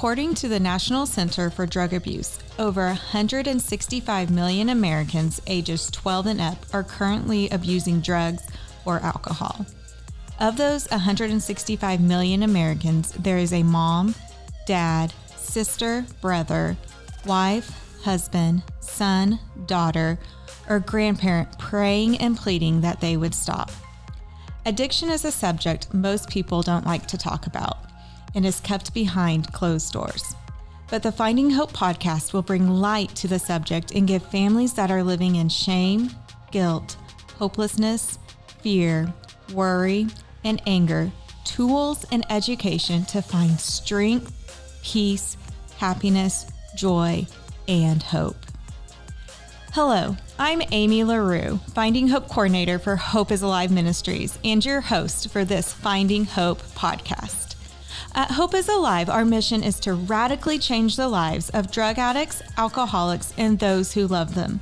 According to the National Center for Drug Abuse, over 165 million Americans ages 12 and up are currently abusing drugs or alcohol. Of those 165 million Americans, there is a mom, dad, sister, brother, wife, husband, son, daughter, or grandparent praying and pleading that they would stop. Addiction is a subject most people don't like to talk about and is kept behind closed doors. But the Finding Hope podcast will bring light to the subject and give families that are living in shame, guilt, hopelessness, fear, worry, and anger tools and education to find strength, peace, happiness, joy, and hope. Hello, I'm Amy LaRue, Finding Hope Coordinator for Hope is Alive Ministries and your host for this Finding Hope podcast. At Hope is Alive, our mission is to radically change the lives of drug addicts, alcoholics, and those who love them.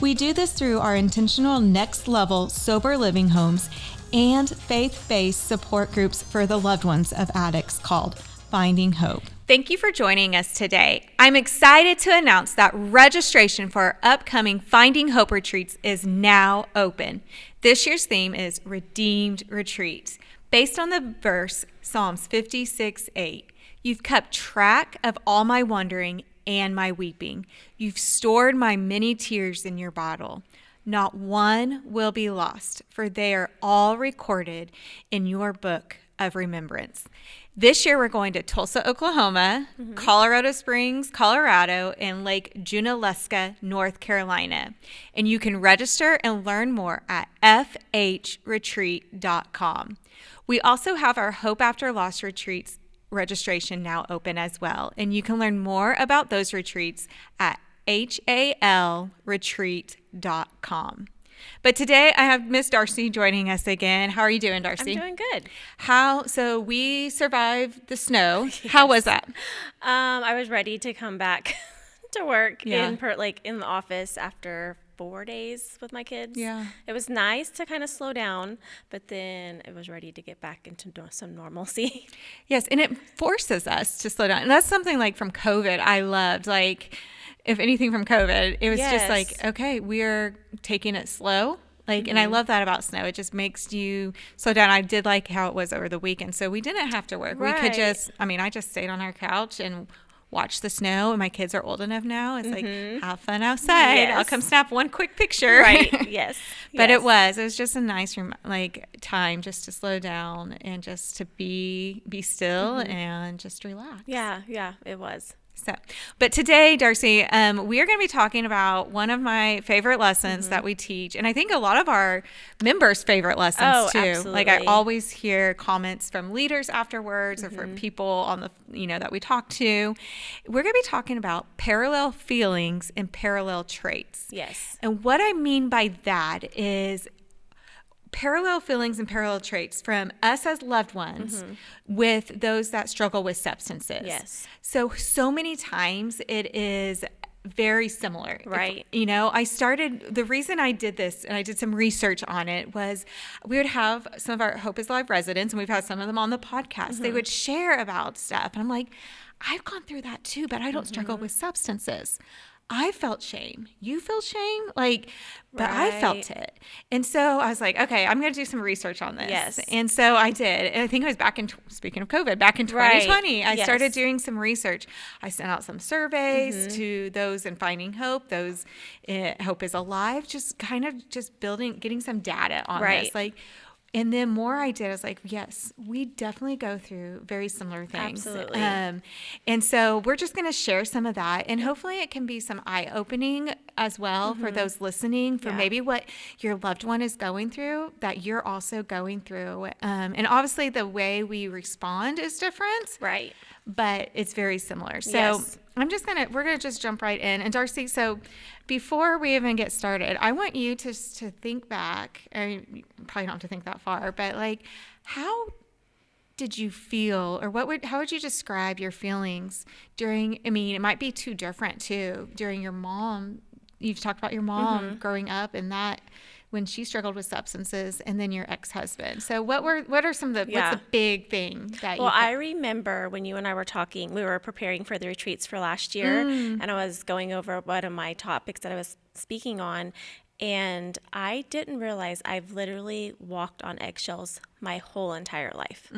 We do this through our intentional next-level sober living homes and faith-based support groups for the loved ones of addicts called Finding Hope. Thank you for joining us today. I'm excited to announce that registration for our upcoming Finding Hope retreats is now open. This year's theme is Redeemed Retreats. Based on the verse, Psalms 56:8, you've kept track of all my wandering and my weeping. You've stored my many tears in your bottle. Not one will be lost, for they are all recorded in your book of remembrance. This year, we're going to Tulsa, Oklahoma, Colorado Springs, Colorado, and Lake Junaluska, North Carolina. And you can register and learn more at fhretreat.com. We also have our Hope After Loss retreats registration now open as well. And you can learn more about those retreats at halretreat.com. But today I have Miss Darcie joining us again. How are you doing, Darcie? I'm doing good. So we survived the snow. Yes. How was that? I was ready to come back to work Yeah. in the office after 4 days with my kids. Yeah. It was nice to kind of slow down, but then it was ready to get back into some normalcy. Yes, and it forces us to slow down. And that's something like from COVID I loved. Like, if anything from COVID, it was just like, okay, we're taking it slow. And I love that about snow. It just makes you slow down. I did like how it was over the weekend. So we didn't have to work. Right. We could I just stayed on our couch and watch the snow. And my kids are old enough now. It's like, have fun outside. Yes. I'll come snap one quick picture. Right. Yes. But Yes. it was just a nice time just to slow down and just to be still and just relax. Yeah, it was. So, but today, Darcie, we are going to be talking about one of my favorite lessons that we teach, and I think a lot of our members' favorite lessons too. Absolutely. Like I always hear comments from leaders afterwards, or from people on the that we talk to. We're going to be talking about parallel feelings and parallel traits. Yes. And what I mean by that is parallel feelings and parallel traits from us as loved ones with those that struggle with substances. Yes. So many times it is very similar. Right. The reason I did this and I did some research on it was we would have some of our Hope is Alive residents, and we've had some of them on the podcast. They would share about stuff. And I'm like, I've gone through that too, but I don't struggle with substances. I felt shame. You feel shame? But I felt it. And so I was like, okay, I'm going to do some research on this. Yes. And so I did. And I think it was speaking of COVID, back in 2020, I started doing some research. I sent out some surveys to those in Finding Hope, those Hope is Alive, just kind of getting some data on this. And then more I did, I was like, yes, we definitely go through very similar things. Absolutely. And so we're just going to share some of that. And hopefully it can be some eye-opening as well for those listening, for maybe what your loved one is going through, that you're also going through. And obviously the way we respond is different. Right. But it's very similar. So Yes. we're going to just jump right in. And Darcie, so before we even get started, I want you to think back. You probably don't have to think that far, but how did you feel, or how would you describe your feelings during, it might be too different too, during your mom. You've talked about your mom growing up and that when she struggled with substances, and then your ex-husband. So what are some of the, what's the big thing that Well, I remember when you and I were talking, we were preparing for the retreats for last year, and I was going over one of my topics that I was speaking on, and I didn't realize I've literally walked on eggshells my whole entire life.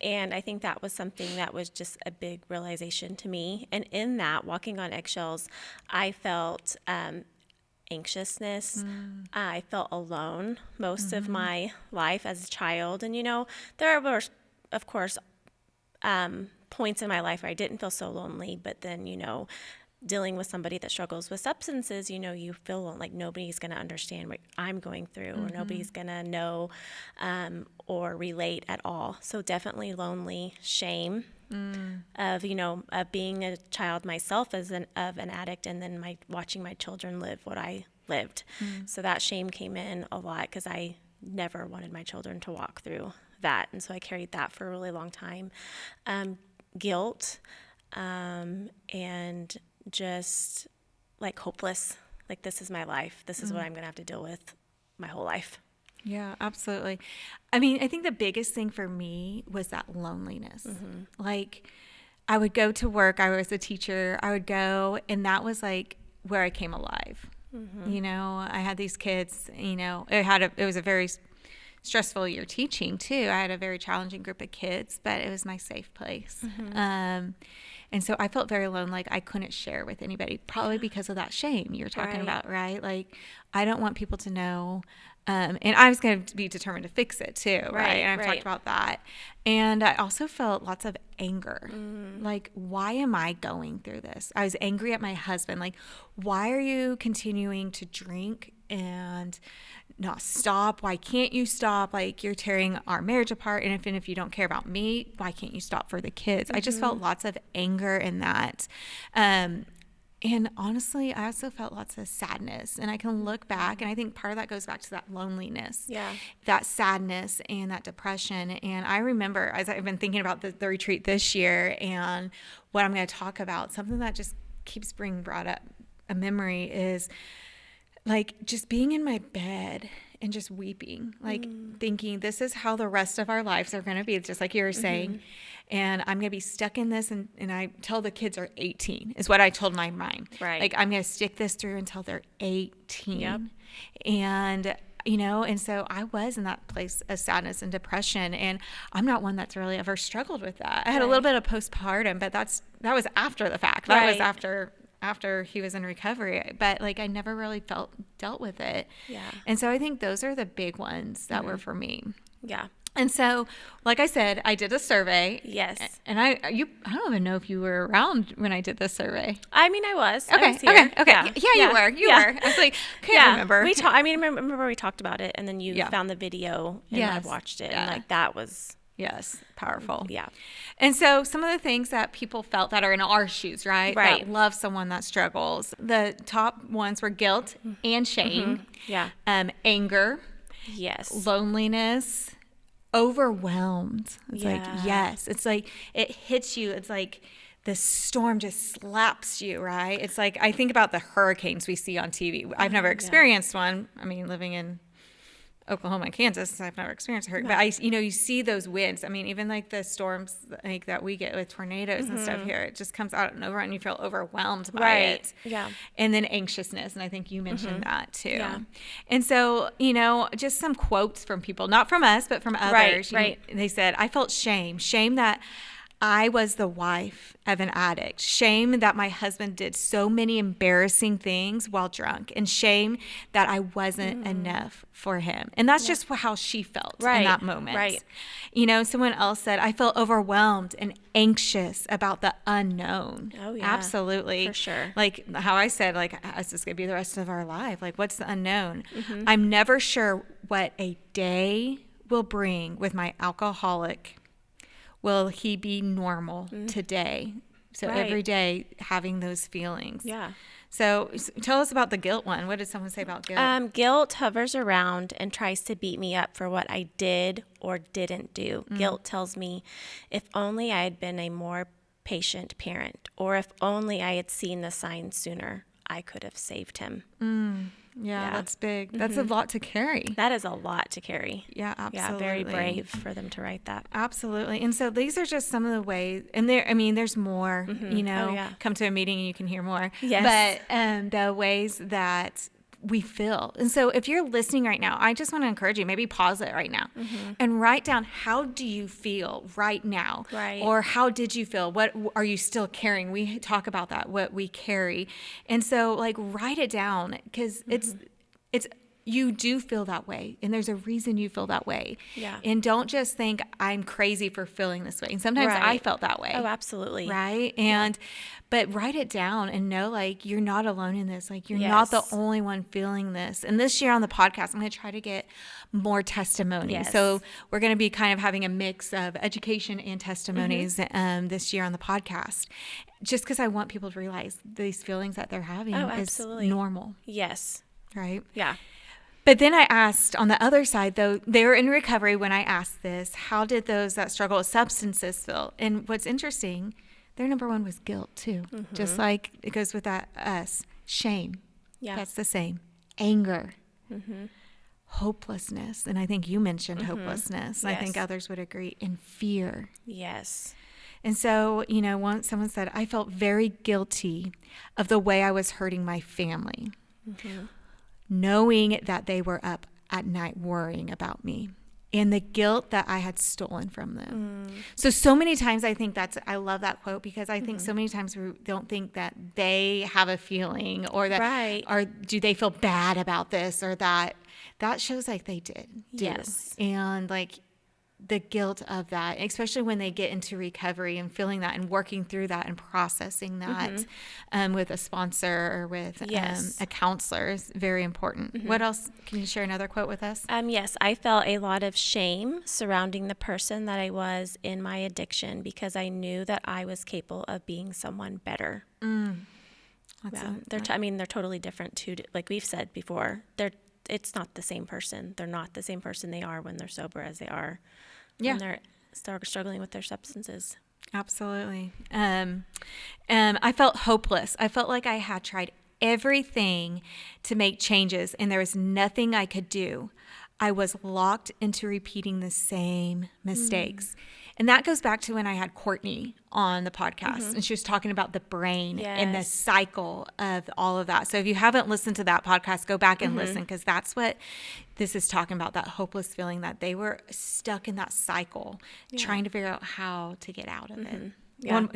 And I think that was something that was just a big realization to me. And in that, walking on eggshells, I felt anxiousness. I felt alone most of my life as a child. And, there were, of course, points in my life where I didn't feel so lonely, but then, dealing with somebody that struggles with substances, you feel like nobody's going to understand what I'm going through, or nobody's going to know or relate at all. So definitely lonely, shame of being a child myself of an addict, and then watching my children live what I lived. So that shame came in a lot because I never wanted my children to walk through that, and so I carried that for a really long time. Guilt, and just like hopeless, like this is my life, this is what I'm gonna have to deal with my whole life. Yeah, absolutely. I mean, I think the biggest thing for me was that loneliness. Like, I would go to work, I was a teacher, I would go, and that was like where I came alive. I had these kids, it was a very stressful year teaching too. I had a very challenging group of kids, but it was my safe place. And so I felt very alone, like I couldn't share with anybody, probably because of that shame you're talking about, right? Like, I don't want people to know. And I was going to be determined to fix it too, right? And I've talked about that. And I also felt lots of anger. Like, why am I going through this? I was angry at my husband. Like, why are you continuing to drink and not stop? Why can't you stop? Like, you're tearing our marriage apart. And if you don't care about me, why can't you stop for the kids? I just felt lots of anger in that. And honestly, I also felt lots of sadness. And I can look back, and I think part of that goes back to that loneliness, that sadness and that depression. And I remember, as I've been thinking about the retreat this year and what I'm going to talk about, something that just keeps being brought up, a memory, is like just being in my bed and just weeping, like thinking this is how the rest of our lives are going to be, just like you were saying. And I'm going to be stuck in this. And I tell the kids are 18 is what I told my mind. Right. Like, I'm going to stick this through until they're 18. And, and so I was in that place of sadness and depression. And I'm not one that's really ever struggled with that. I had a little bit of postpartum, but that was after the fact. That was after he was in recovery, but like I never really dealt with it. And so I think those are the big ones that were for me. And so, like I said, I did a survey. And I don't even know if you were around when I did this survey. I mean, I was. Okay. I was here. Okay. Yeah, you were. You were. I was like, can't remember. Remember we talked about it, and then you found the video, and I watched it, and like that was. Yes, powerful. And so some of the things that people felt that are in our shoes, right? That love someone that struggles. The top ones were guilt and shame. Anger. Loneliness. Overwhelmed. It's like, yes. It's like it hits you. It's like the storm just slaps you, right? It's like, I think about the hurricanes we see on TV. I've never experienced one. I mean, living in Oklahoma and Kansas, I've never experienced a hurricane. But you see those winds. I mean, even like the storms like that we get with tornadoes and stuff here, it just comes out and over, and you feel overwhelmed by it. And then anxiousness, and I think you mentioned that too. And so, just some quotes from people, not from us, but from others. They said, I felt shame that I was the wife of an addict. Shame that my husband did so many embarrassing things while drunk, and shame that I wasn't enough for him. And that's just how she felt in that moment. Someone else said, I felt overwhelmed and anxious about the unknown. Absolutely. For sure. Like how I said, like, is this going to be the rest of our life? Like, what's the unknown? I'm never sure what a day will bring with my alcoholic. Will he be normal today? So every day having those feelings. So tell us about the guilt one. What did someone say about guilt? Guilt hovers around and tries to beat me up for what I did or didn't do. Guilt tells me if only I had been a more patient parent, or if only I had seen the signs sooner, I could have saved him. Yeah, that's big. That's a lot to carry. That is a lot to carry. Yeah, absolutely. Yeah, very brave for them to write that. Absolutely. And so these are just some of the ways, and there's more, come to a meeting and you can hear more. Yes. But the ways that we feel. And so if you're listening right now, I just want to encourage you, maybe pause it right now and write down, how do you feel right now? Right. Or how did you feel? What are you still carrying? We talk about that, what we carry. And so like write it down, because it's you do feel that way, and there's a reason you feel that way. Yeah. And don't just think I'm crazy for feeling this way. And sometimes I felt that way. Oh, absolutely. Right. And but write it down and know, like, you're not alone in this. Like, you're not the only one feeling this. And this year on the podcast, I'm going to try to get more testimonies. Yes. So we're going to be kind of having a mix of education and testimonies this year on the podcast, just because I want people to realize these feelings that they're having is normal. Yes. Right. Yeah. But then I asked, on the other side, though, they were in recovery when I asked this, how did those that struggle with substances feel? And what's interesting, their number one was guilt, too. Just like it goes with that us. Shame. Yeah. That's the same. Anger. Hopelessness. And I think you mentioned hopelessness. Yes. I think others would agree. And fear. Yes. And so, once someone said, I felt very guilty of the way I was hurting my family. Knowing that they were up at night worrying about me, and the guilt that I had stolen from them. So many times I think I love that quote, because I think so many times we don't think that they have a feeling, or that, or do they feel bad about this or that. That shows like they did. Yes. And like the guilt of that, especially when they get into recovery and feeling that and working through that and processing that with a sponsor or with a counselor is very important. What else? Can you share another quote with us? Yes, I felt a lot of shame surrounding the person that I was in my addiction, because I knew that I was capable of being someone better. They're totally different too. Like we've said before, it's not the same person. They're not the same person they are when they're sober as they are when they're struggling with their substances. Absolutely. I felt hopeless. I felt like I had tried everything to make changes, and there was nothing I could do. I was locked into repeating the same mistakes. And that goes back to when I had Courtney on the podcast, and she was talking about the brain and the cycle of all of that. So if you haven't listened to that podcast, go back and listen, because that's what this is talking about, that hopeless feeling that they were stuck in that cycle, trying to figure out how to get out of it.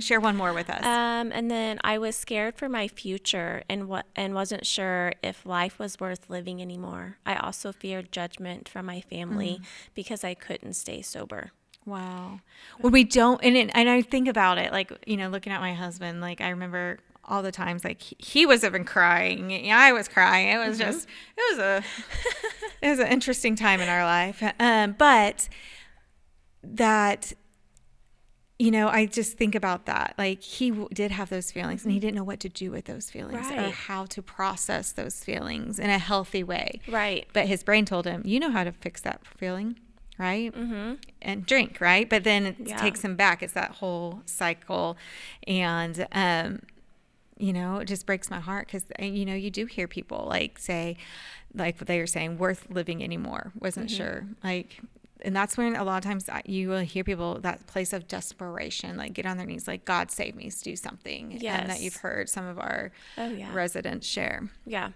Share one more with us. And then I was scared for my future and wasn't sure if life was worth living anymore. I also feared judgment from my family because I couldn't stay sober. Wow. When we don't, and I think about it, like, looking at my husband, like I remember all the times, like he was even crying. I was crying. It was just, it was an interesting time in our life. But that, I just think about that. Like he did have those feelings, and he didn't know what to do with those feelings or how to process those feelings in a healthy way. Right. But his brain told him, you know how to fix that feeling. Right? And drink, right? But then it takes him back. It's that whole cycle. And, it just breaks my heart, because, you do hear people like say, like what they were saying, worth living anymore. Wasn't sure. Like, and that's when a lot of times you will hear people, that place of desperation, like get on their knees, like, God save me, do something. And that you've heard some of our residents share. Yeah.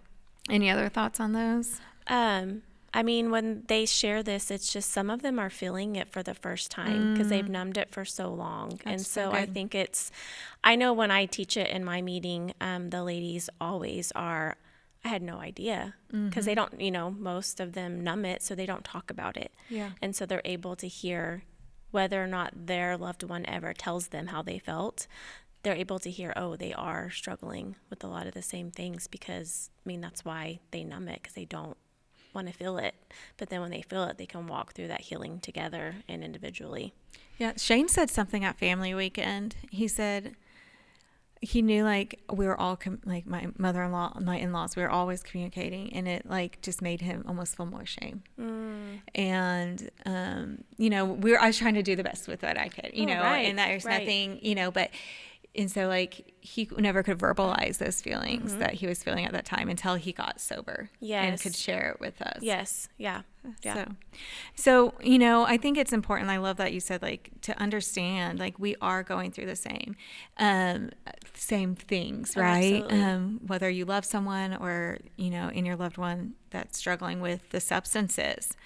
Any other thoughts on those? When they share this, it's just some of them are feeling it for the first time because they've numbed it for so long. That's and so good. I think I know when I teach it in my meeting, the ladies always are, I had no idea, because they don't, most of them numb it, so they don't talk about it. Yeah. And so they're able to hear whether or not their loved one ever tells them how they felt. They're able to hear, they are struggling with a lot of the same things, because, that's why they numb it, because they don't want to feel it. But then when they feel it, they can walk through that healing together and individually. Yeah. Shane said something at family weekend. He said he knew, like, we were all like my mother-in-law, my in-laws, we were always communicating, and it like just made him almost feel more shame. And I was trying to do the best with what I could, and that there's nothing, but, and so like he never could verbalize those feelings that he was feeling at that time until he got sober and could share it with us. Yes. Yeah. Yeah. So, you know, I think it's important. I love that you said, like, to understand, like, we are going through the same things, right? Whether you love someone or, you know, in your loved one that's struggling with the substances.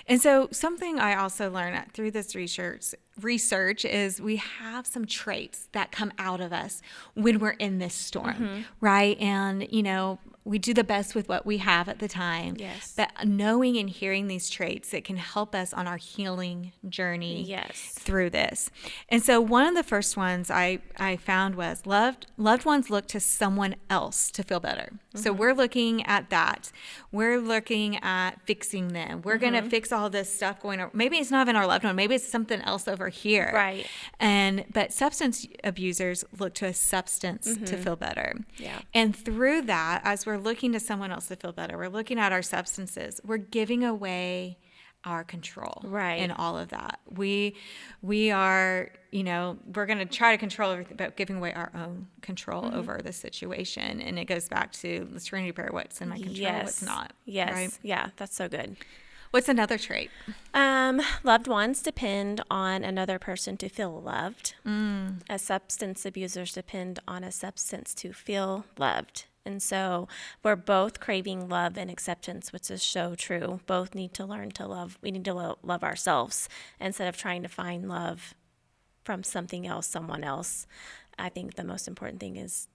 And so something I also learned through this research is we have some traits that come out of us when we're in this storm, right? And, you know, we do the best with what we have at the time. Yes. But knowing and hearing these traits, it can help us on our healing journey through this. And so one of the first ones I found was loved ones look to someone else to feel better. So we're looking at that. We're looking at fixing them. We're going to fix all this stuff going on. Maybe it's not even our loved one. Maybe it's something else over here. Right. But substance abusers look to a substance to feel better. Yeah. And through that, as we're looking to someone else to feel better, we're looking at our substances, we're giving away our control in all of that. We are, you know, we're going to try to control everything, but giving away our own control over the situation. And it goes back to the Serenity Prayer, what's in my control, what's not. Yes. Right? Yeah, that's so good. What's another trait? Loved ones depend on another person to feel loved. As substance abusers depend on a substance to feel loved. And so we're both craving love and acceptance, which is so true. Both need to learn to love. We need to love ourselves instead of trying to find love from something else, someone else. I think the most important thing is,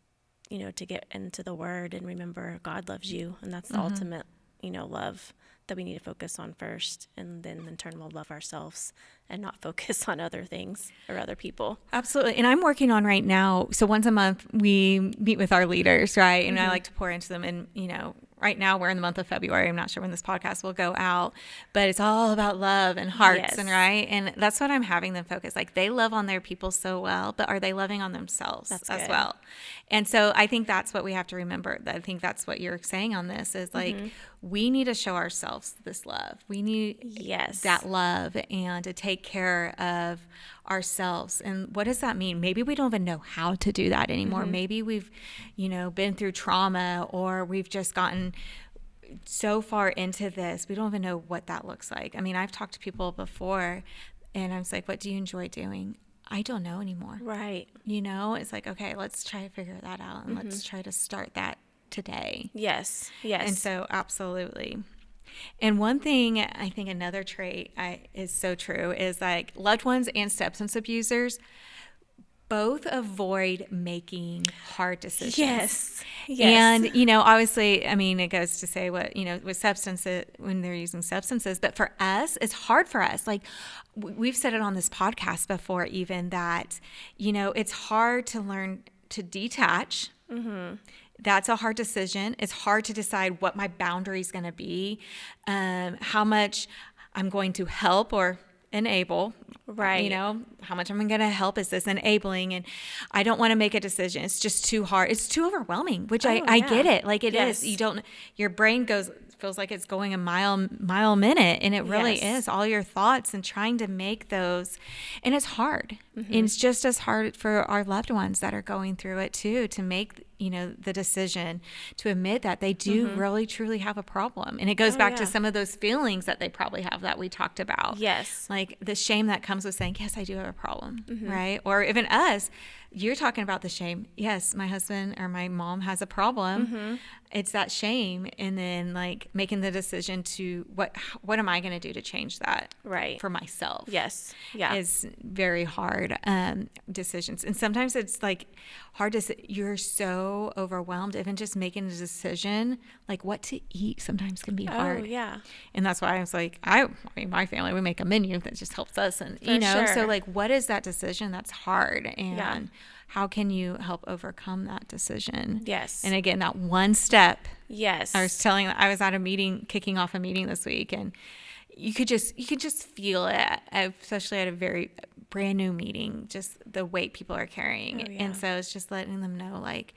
you know, to get into the Word and remember God loves you. And that's the ultimate, you know, love that we need to focus on first. And then in turn, we'll love ourselves and not focus on other things or other people. Absolutely. And I'm working on right now. So once a month we meet with our leaders, right? And I like to pour into them. And, you know, right now we're in the month of February. I'm not sure when this podcast will go out, but it's all about love and hearts and right. And that's what I'm having them focus. Like, they love on their people so well, but are they loving on themselves as well? And so I think that's what we have to remember. I think that's what you're saying on this is like, we need to show ourselves this love. We need that love and to take care of ourselves. And what does that mean? Maybe we don't even know how to do that anymore. Maybe we've, you know, been through trauma, or we've just gotten so far into this, we don't even know what that looks like. I mean, I've talked to people before and I was like, what do you enjoy doing? I don't know anymore. Right. You know, it's like, okay, let's try to figure that out and let's try to start that today. Yes. Yes. And so absolutely. And one thing, I think another trait is so true is like loved ones and substance abusers both avoid making hard decisions. Yes. And, you know, obviously, I mean, it goes to say what, you know, with substances, when they're using substances, but for us, it's hard for us. Like, we've said it on this podcast before, even that, you know, it's hard to learn to detach. That's a hard decision. It's hard to decide what my boundary is going to be, how much I'm going to help or enable, right? You know, how much I'm going to help, is this enabling? And I don't want to make a decision. It's just too hard. It's too overwhelming, which I get it. Like it is. You don't, your brain feels like it's going a mile a minute, and it really is all your thoughts and trying to make those. And it's hard. And it's just as hard for our loved ones that are going through it too, to make, you know, the decision to admit that they do really truly have a problem. And it goes back to some of those feelings that they probably have that we talked about. Yes. Like the shame that comes with saying, yes, I do have a problem, right? Or even us, you're talking about the shame. Yes, my husband or my mom has a problem. It's that shame. And then like making the decision to what am I going to do to change that for myself? Yes. Yeah. Is very hard decisions. And sometimes it's like hard to, you're so overwhelmed. Even just making a decision, like what to eat sometimes can be hard. Oh, yeah. And that's why I was like, I mean, my family, we make a menu that just helps us. And, you know, so like, what is that decision that's hard? And how can you help overcome that decision? Yes. And again, that one step. Yes. I was at a meeting, kicking off a meeting this week, and you could just feel it, especially at a very brand new meeting, just the weight people are carrying. Oh, yeah. And so it's just letting them know, like,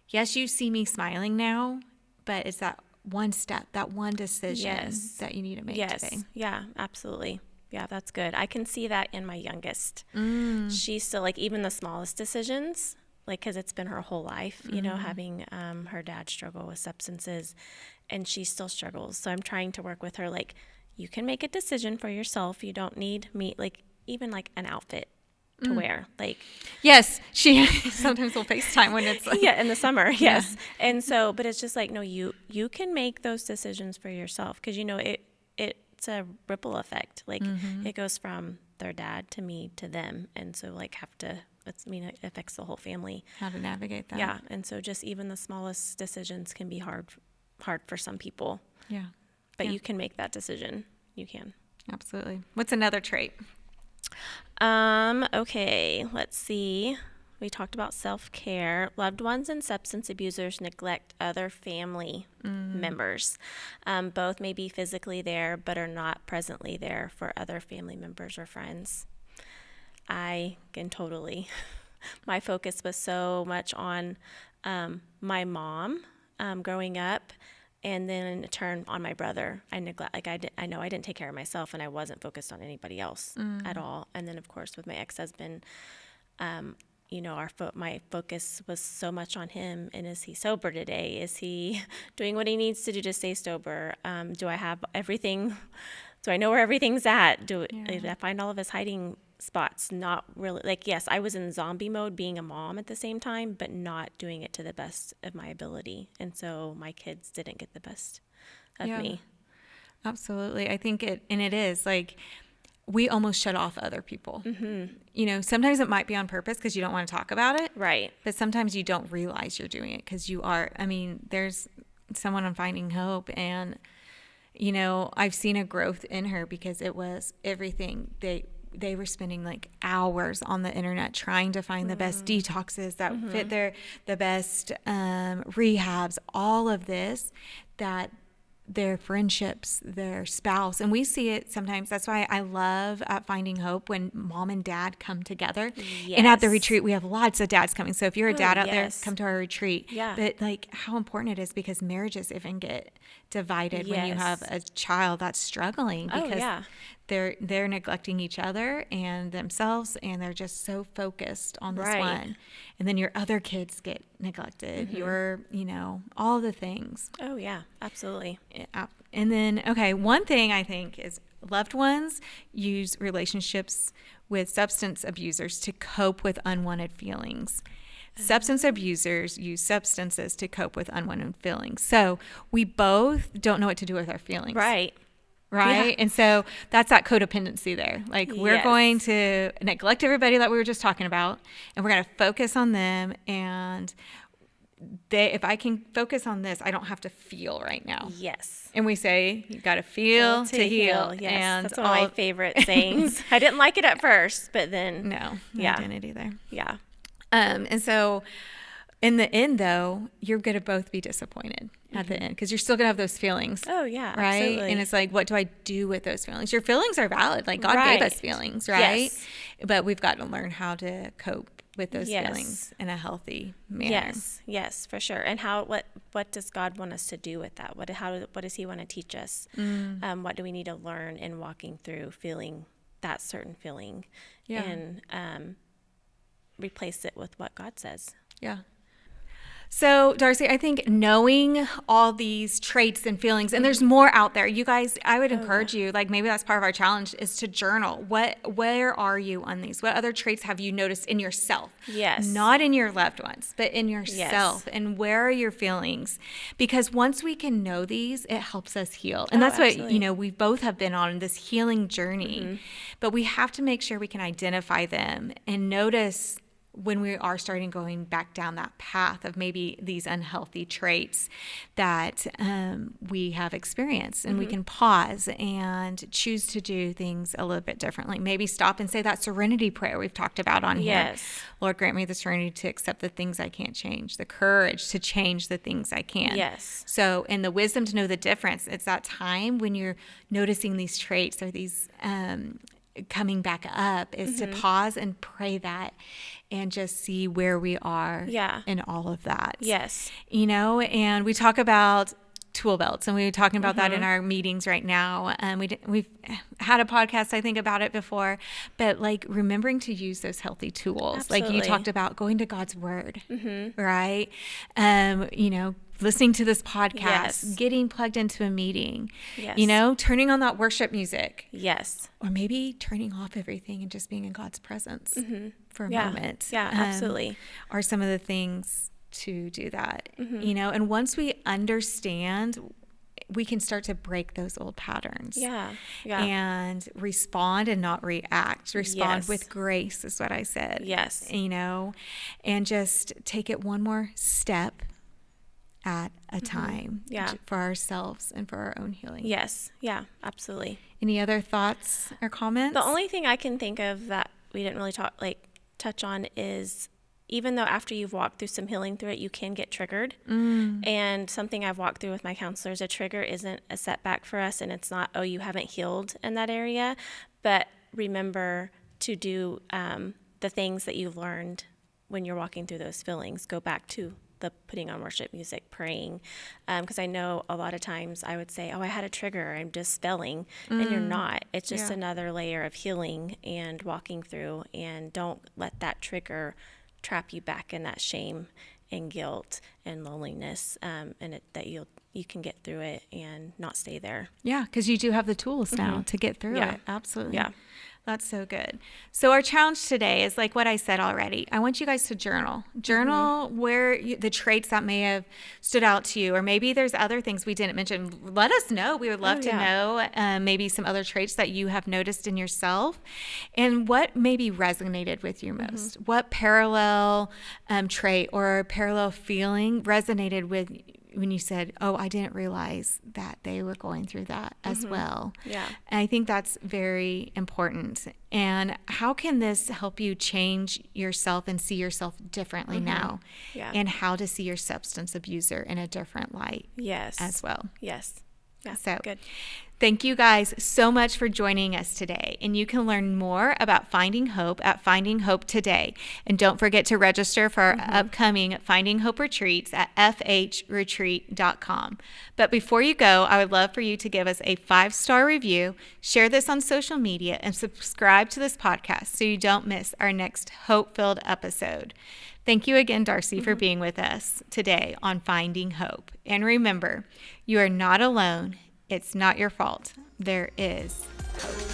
yes, you see me smiling now, but it's that one step, that one decision that you need to make today. Yeah, absolutely. Yeah, that's good. I can see that in my youngest. She's still like, even the smallest decisions, like, because it's been her whole life, you know, having her dad struggle with substances, and she still struggles. So I'm trying to work with her, like, you can make a decision for yourself. You don't need me, like, even like an outfit to wear. Like, yes, she sometimes will FaceTime when it's like, yeah, in the summer. Yes. Yeah. And so, but it's just like, no, you can make those decisions for yourself, because, you know, it's a ripple effect. Like, it goes from their dad to me to them. And so, like, it affects the whole family. How to navigate that. Yeah. And so just even the smallest decisions can be hard for some people. Yeah. But you can make that decision. You can. Absolutely. What's another trait? Okay, let's see. We talked about self-care. Loved ones and substance abusers neglect other family members. Both may be physically there, but are not presently there for other family members or friends. I can totally. My focus was so much on my mom growing up, and then in turn on my brother. I know I didn't take care of myself, and I wasn't focused on anybody else at all. And then, of course, with my ex-husband, you know, my focus was so much on him. And is he sober today? Is he doing what he needs to do to stay sober? Do I have everything? Do I know where everything's at? Did I find all of his hiding spots? Not really. Like, yes, I was in zombie mode being a mom at the same time, but not doing it to the best of my ability. And so my kids didn't get the best of me. Absolutely. I think it is like, we almost shut off other people. You know, sometimes it might be on purpose because you don't want to talk about it. Right. But sometimes you don't realize you're doing it because you are. I mean, there's someone on Finding Hope, and, you know, I've seen a growth in her because it was everything. They were spending like hours on the internet trying to find the best detoxes that fit the best rehabs, all of this, that their friendships, their spouse. And we see it sometimes. That's why I love at Finding Hope when mom and dad come together. Yes. And at the retreat, we have lots of dads coming. So if you're a dad out there, yes. come to our retreat. Yeah. But like how important it is, because marriages even get divided when you have a child that's struggling, because they're neglecting each other and themselves, and they're just so focused on this one. And then your other kids get neglected. Your, you know, all the things. Oh, yeah, absolutely. And then, okay, one thing I think is loved ones use relationships with substance abusers to cope with unwanted feelings. Substance abusers use substances to cope with unwanted feelings. So we both don't know what to do with our feelings. Right. Yeah. And so that's that codependency there. Like, we're going to neglect everybody that we were just talking about, and we're going to focus on them. And if I can focus on this, I don't have to feel right now. Yes. And we say, you got to feel to heal. Yes. And that's one of my favorite sayings. I didn't like it at first, but then. No identity there. Yeah. And so in the end, though, you're going to both be disappointed at the end, because you're still going to have those feelings. Oh, yeah. Right. Absolutely. And it's like, what do I do with those feelings? Your feelings are valid. Like, God gave us feelings, right? Yes. But we've got to learn how to cope with those feelings in a healthy manner. Yes, for sure. And what does God want us to do with that? What does He want to teach us? What do we need to learn in walking through feeling that certain feeling, and replace it with what God says? Yeah. So, Darcie, I think knowing all these traits and feelings, and there's more out there. You guys, I would encourage you, like, maybe that's part of our challenge, is to journal. Where are you on these? What other traits have you noticed in yourself? Yes. Not in your loved ones, but in yourself. Yes. And where are your feelings? Because once we can know these, it helps us heal. And that's what, we both have been on this healing journey. But we have to make sure we can identify them and notice when we are starting going back down that path of maybe these unhealthy traits that we have experienced, and we can pause and choose to do things a little bit differently. Maybe stop and say that serenity prayer we've talked about on here. Lord, grant me the serenity to accept the things I can't change, the courage to change the things I can. Yes. So, and the wisdom to know the difference. It's that time when you're noticing these traits or these coming back up, is to pause and pray that and just see where we are in all of that. Yes. And we talk about tool belts, and we were talking about that in our meetings right now. We've had a podcast, I think, about it before, but like remembering to use those healthy tools. Absolutely. Like you talked about going to God's word, right? Listening to this podcast, getting plugged into a meeting, turning on that worship music. Yes. Or maybe turning off everything and just being in God's presence for a moment. Yeah, absolutely. Are some of the things to do that, and once we understand, we can start to break those old patterns. Yeah. And respond and not react. Respond with grace is what I said. Yes. And just take it one more step at a time for ourselves and for our own healing. Yes. Yeah, absolutely. Any other thoughts or comments? The only thing I can think of that we didn't really touch on is, even though after you've walked through some healing through it, you can get triggered. And something I've walked through with my counselors, a trigger isn't a setback for us, and it's not, oh, you haven't healed in that area. But remember to do the things that you've learned when you're walking through those feelings. Go back to the putting on worship music, praying. Because I know a lot of times I would say, oh, I had a trigger, I'm just spelling. And you're not. It's just another layer of healing and walking through. And don't let that trigger trap you back in that shame and guilt and loneliness, that you can get through it and not stay there. Yeah, because you do have the tools now to get through it. Absolutely. Yeah. That's so good. So our challenge today is like what I said already. I want you guys to journal where the traits that may have stood out to you, or maybe there's other things we didn't mention. Let us know. We would love to know maybe some other traits that you have noticed in yourself, and what maybe resonated with you most. What parallel trait or parallel feeling resonated with when you said, oh, I didn't realize that they were going through that as well. Yeah. And I think that's very important. And how can this help you change yourself and see yourself differently now? Yeah. And how to see your substance abuser in a different light as well. Yes. Yeah. So good. Thank you guys so much for joining us today. And you can learn more about Finding Hope at FindingHope.Today. And don't forget to register for our upcoming Finding Hope retreats at fhretreat.com. But before you go, I would love for you to give us a 5-star review, share this on social media, and subscribe to this podcast so you don't miss our next hope-filled episode. Thank you again, Darcie, for being with us today on Finding Hope. And remember, you are not alone. It's not your fault. There is hope.